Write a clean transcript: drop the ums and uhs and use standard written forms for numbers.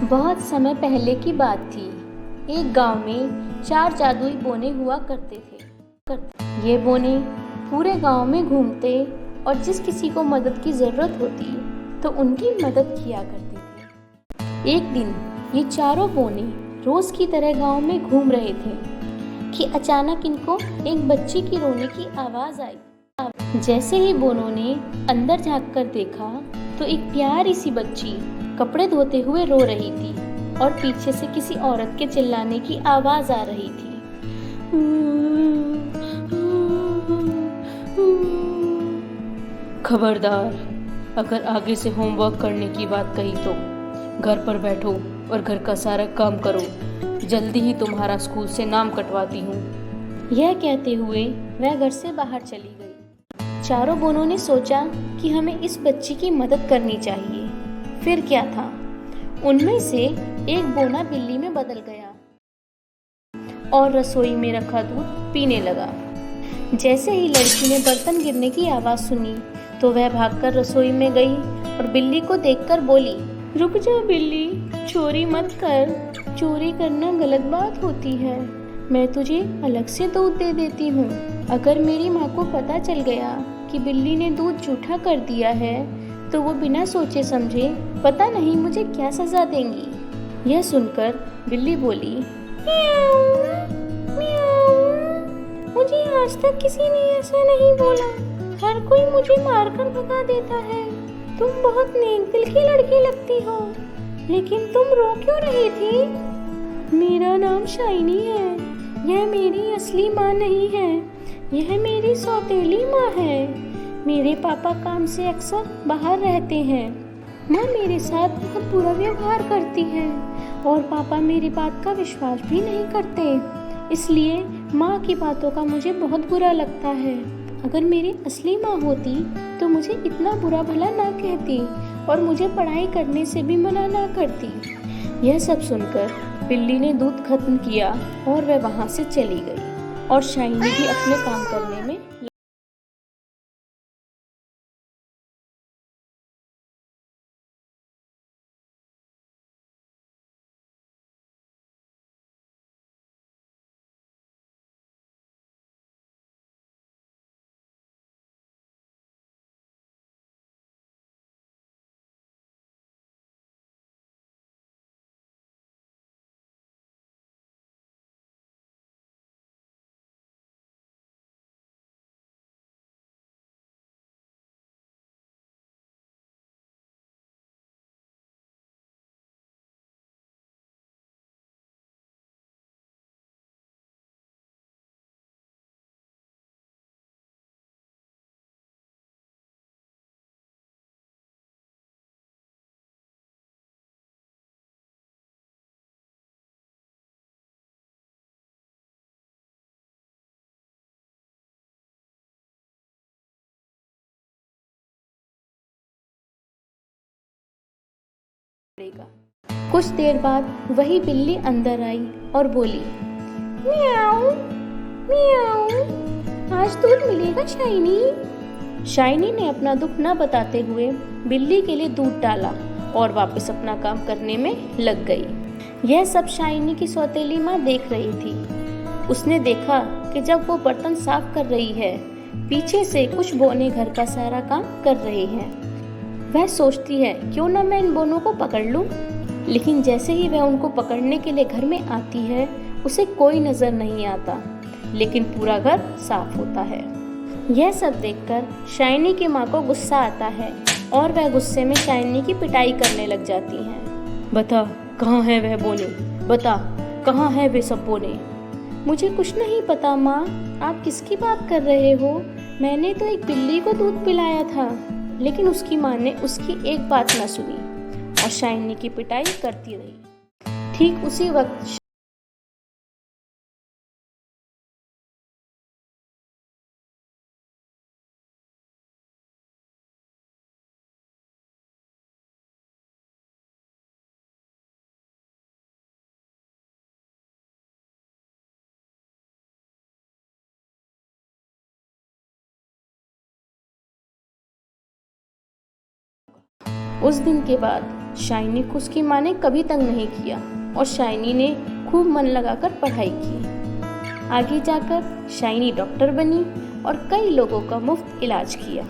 बहुत समय पहले की बात थी। एक गांव में 4 जादुई बोने हुआ करते थे। ये बोने पूरे गांव में घूमते और जिस किसी को मदद की ज़रूरत होती तो उनकी मदद किया करते थे। एक दिन ये चारों बोने रोज़ की तरह गांव में घूम रहे थे कि अचानक इनको एक बच्ची की रोने की आवाज़ आई। जैसे ही बोनों ने अंदर झांककर देखा तो एक प्यारी सी बच्ची कपड़े धोते हुए रो रही थी और पीछे से किसी औरत के चिल्लाने की आवाज आ रही थी। खबरदार, अगर आगे से होमवर्क करने की बात कही तो घर पर बैठो और घर का सारा काम करो। जल्दी ही तुम्हारा स्कूल से नाम कटवाती हूँ। यह कहते हुए वह घर से बाहर चली गई। चारों बोनों ने सोचा कि हमें इस बच्ची की मदद करनी चाहिए। फिर क्या था, उनमें से एक बोना बिल्ली में बदल गया और रसोई में रखा दूध पीने लगा। जैसे ही लड़की ने बर्तन गिरने की आवाज़ सुनी तो वह भागकर रसोई में गई और बिल्ली को देखकर बोली, रुक जा बिल्ली, चोरी मत कर। चोरी करना गलत बात होती है। मैं तुझे अलग से दूध दे देती हूँ। अगर मेरी माँ को पता चल गया कि बिल्ली ने दूध जूठा कर दिया है तो वो बिना सोचे समझे पता नहीं मुझे क्या सजा देंगी। यह सुनकर बिल्ली बोली, म्याऊं, म्याऊं। मुझे आज तक किसी ने ऐसा नहीं बोला। हर कोई मुझे मारकर भगा देता है। तुम बहुत नेक दिल की लड़की लगती हो, लेकिन तुम रो क्यों रही थी? मेरा नाम शाइनी है। यह मेरी असली माँ नहीं है, यह मेरी सौतेली माँ है। मेरे पापा काम से अक्सर बाहर रहते हैं। माँ मेरे साथ बहुत बुरा व्यवहार करती है और पापा मेरी बात का विश्वास भी नहीं करते। इसलिए माँ की बातों का मुझे बहुत बुरा लगता है। अगर मेरी असली माँ होती तो मुझे इतना बुरा भला ना कहती और मुझे पढ़ाई करने से भी मना ना करती। यह सब सुनकर बिल्ली ने दूध खत्म किया और वह वहाँ से चली गई और शाइनी भी अपने काम करने में पड़ेगा। कुछ देर बाद वही बिल्ली अंदर आई और बोली, म्याऊं, म्याऊं, आज दूध मिलेगा शाइनी। शाइनी ने अपना दुख न बताते हुए बिल्ली के लिए दूध डाला और वापस अपना काम करने में लग गई। यह सब शाइनी की सौतेली माँ देख रही थी। उसने देखा कि जब वो बर्तन साफ कर रही है, पीछे से कुछ बोने घर का सारा काम कर रहे हैं। वह सोचती है क्यों न मैं इन बोनों को पकड़ लूं। लेकिन जैसे ही वह उनको पकड़ने के लिए घर में आती है, उसे कोई नजर नहीं आता, लेकिन पूरा घर साफ होता है। यह सब देखकर शाइनी की माँ को गुस्सा आता है और वह गुस्से में शाइनी की पिटाई करने लग जाती है। बता, कहाँ है वह बोने? बता, कहाँ है वे सब बोने? मुझे कुछ नहीं पता माँ, आप किसकी बात कर रहे हो? मैंने तो एक बिल्ली को दूध पिलाया था। लेकिन उसकी माँ ने उसकी एक बात न सुनी और शाइनी की पिटाई करती रही। ठीक उसी वक्त उस दिन के बाद शाइनी को उसकी माँ ने कभी तंग नहीं किया और शाइनी ने खूब मन लगाकर पढ़ाई की। आगे जाकर शाइनी डॉक्टर बनी और कई लोगों का मुफ्त इलाज किया।